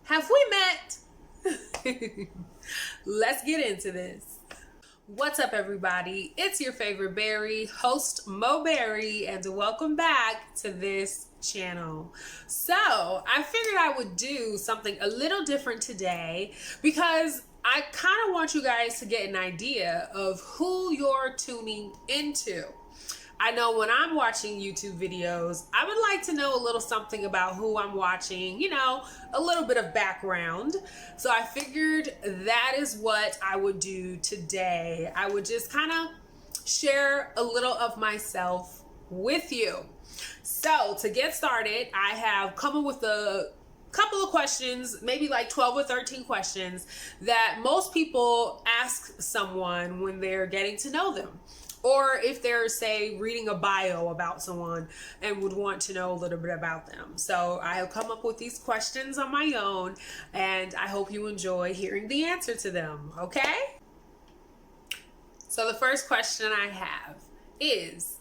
Have we met? Let's get into this. What's up, everybody? It's your favorite berry, host Mo Berry, and welcome back to this channel. So I figured I would do something a little different today because I kind of want you guys to get an idea of who you're tuning into. I know when I'm watching YouTube videos, I would like to know a little something about who I'm watching, a little bit of background. So I figured that is what I would do today. I would just kind of share a little of myself with you. So to get started, I have come up with a couple of questions, maybe like 12 or 13 questions that most people ask someone when they're getting to know them. Or if they're, say, reading a bio about someone and would want to know a little bit about them. So I have come up with these questions on my own, and I hope you enjoy hearing the answer to them, okay? So the first question I have is,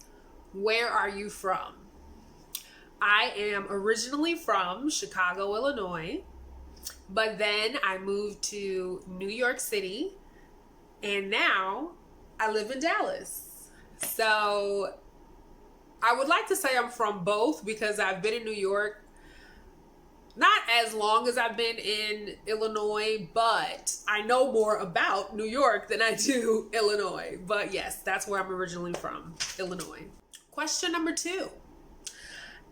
where are you from? I am originally from Chicago, Illinois, but then I moved to New York City, and now I live in Dallas. So I would like to say I'm from both because I've been in New York not as long as I've been in Illinois, but I know more about New York than I do Illinois. But yes, that's where I'm originally from, Illinois. Question number 2.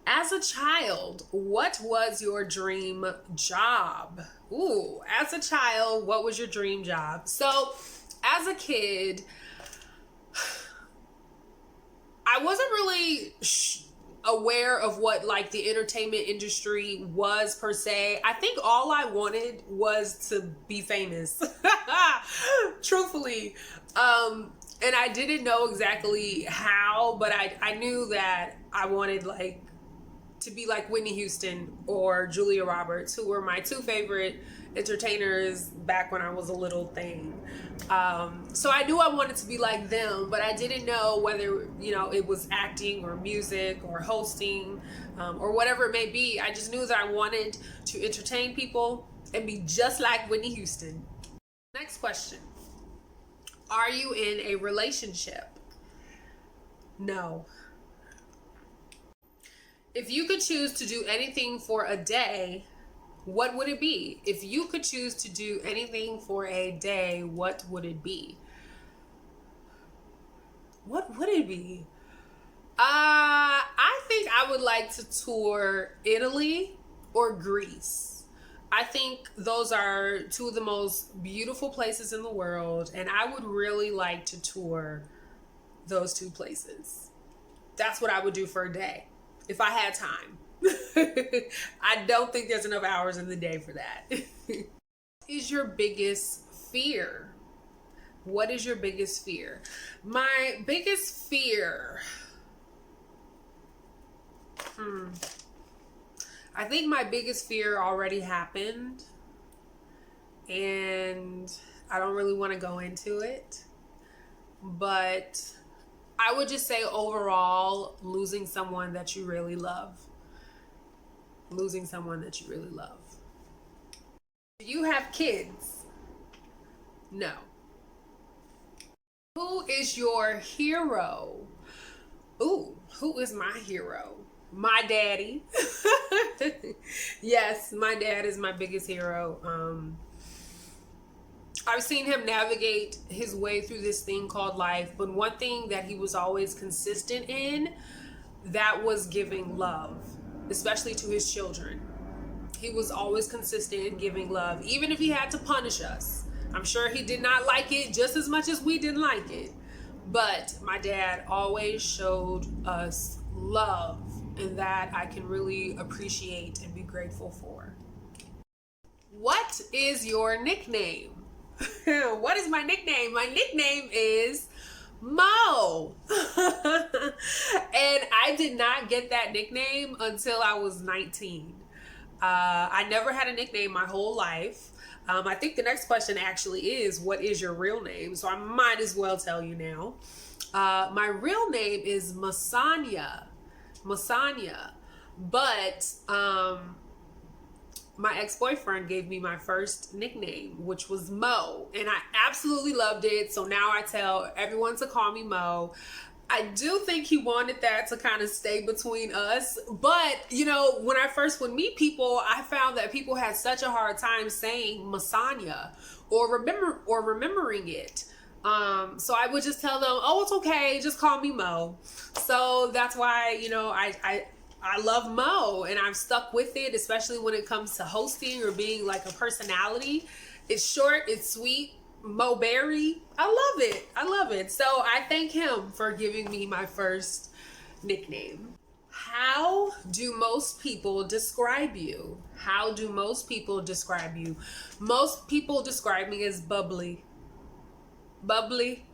As a child, what was your dream job? Ooh, as a child, what was your dream job? So as a kid, I wasn't really aware of what like the entertainment industry was per se. I think all I wanted was to be famous, truthfully. And I didn't know exactly how, but I knew that I wanted like to be like Whitney Houston or Julia Roberts, who were my two favorite entertainers back when I was a little thing. So I knew I wanted to be like them, but I didn't know whether, it was acting or music or hosting or whatever it may be. I just knew that I wanted to entertain people and be just like Whitney Houston. Next question. Are you in a relationship? No. If you could choose to do anything for a day, what would it be? If you could choose to do anything for a day, what would it be? What would it be? I think I would like to tour Italy or Greece. I think those are two of the most beautiful places in the world, and I would really like to tour those two places. That's what I would do for a day if I had time. I don't think there's enough hours in the day for that. What is your biggest fear? What is your biggest fear? My biggest fear. I think my biggest fear already happened, and I don't really want to go into it, but I would just say overall, losing someone that you really love. Losing someone that you really love. Do you have kids? No. Who is your hero? Ooh, who is my hero? My daddy. Yes, my dad is my biggest hero. I've seen him navigate his way through this thing called life, but one thing that he was always consistent in, that was giving love, especially to his children. He was always consistent in giving love, even if he had to punish us. I'm sure he did not like it just as much as we didn't like it. But my dad always showed us love, and that I can really appreciate and be grateful for. What is your nickname? What is my nickname? My nickname is Mo. And I did not get that nickname until I was 19. I never had a nickname my whole life. I think the next question actually is, what is your real name? So I might as well tell you now. My real name is Masanya. But my ex-boyfriend gave me my first nickname, which was Mo, and I absolutely loved it. So now I tell everyone to call me Mo. I do think he wanted that to kind of stay between us, but you know, when I first would meet people, I found that people had such a hard time saying Masanya or remembering it. So I would just tell them, oh, it's okay, just call me Mo. So that's why, you know, I love Mo, and I've stuck with it, especially when it comes to hosting or being like a personality. It's short, it's sweet. Mo Berry. I love it. I love it. So I thank him for giving me my first nickname. How do most people describe you? How do most people describe you? Most people describe me as bubbly. Bubbly.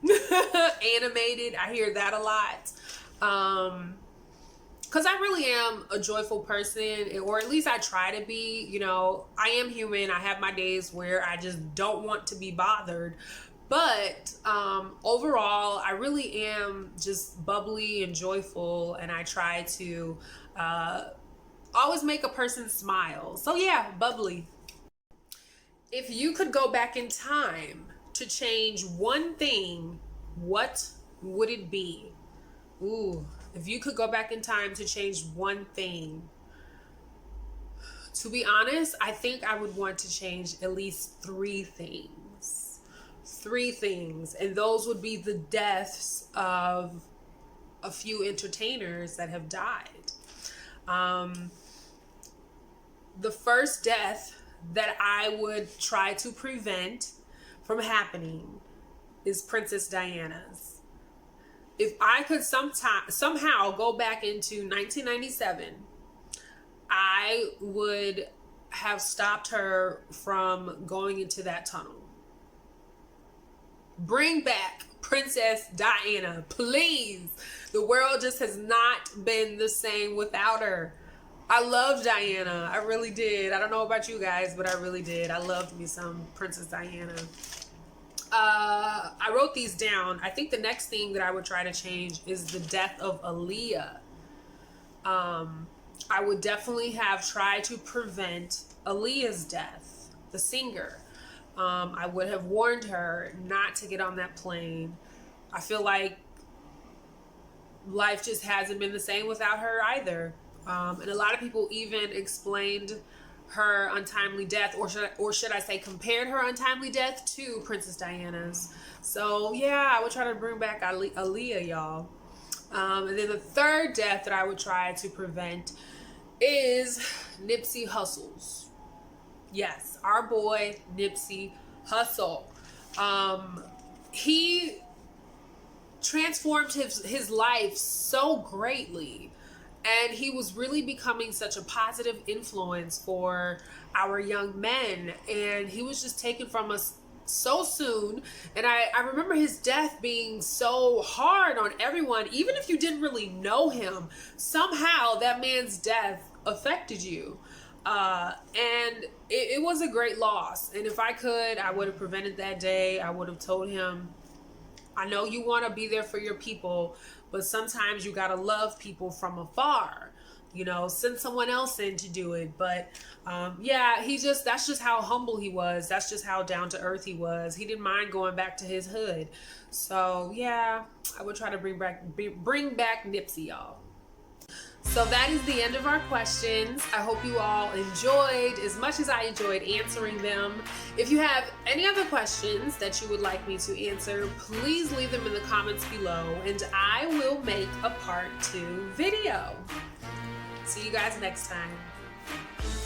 Animated. I hear that a lot. Because I really am a joyful person, or at least I try to be. You know, I am human. I have my days where I just don't want to be bothered. But overall, I really am just bubbly and joyful, and I try to always make a person smile. So yeah, bubbly. If you could go back in time to change one thing, what would it be? Ooh. If you could go back in time to change one thing, to be honest, I think I would want to change at least 3 things. 3 things. And those would be the deaths of a few entertainers that have died. The first death that I would try to prevent from happening is Princess Diana's. If I could somehow go back into 1997, I would have stopped her from going into that tunnel. Bring back Princess Diana, please. The world just has not been the same without her. I loved Diana. I really did. I don't know about you guys, but I really did. I loved me some Princess Diana. I wrote these down. I think the next thing that I would try to change is the death of Aaliyah. I would definitely have tried to prevent Aaliyah's death, the singer. I would have warned her not to get on that plane. I feel like life just hasn't been the same without her either. And a lot of people even explained her untimely death, or should I say compared her untimely death to Princess Diana's. So yeah, I would try to bring back Aaliyah, y'all. And then the third death that I would try to prevent is Nipsey Hussle's. Yes, our boy Nipsey Hussle. He transformed his life so greatly. And he was really becoming such a positive influence for our young men. And he was just taken from us so soon. And I remember his death being so hard on everyone. Even if you didn't really know him, somehow that man's death affected you. And it was a great loss. And if I could, I would have prevented that day. I would have told him, I know you want to be there for your people, but sometimes you got to love people from afar, you know, send someone else in to do it. But yeah, that's just how humble he was. That's just how down to earth he was. He didn't mind going back to his hood. So yeah, I would try to bring back Nipsey, y'all. So that is the end of our questions. I hope you all enjoyed as much as I enjoyed answering them. If you have any other questions that you would like me to answer, please leave them in the comments below and I will make a part 2 video. See you guys next time.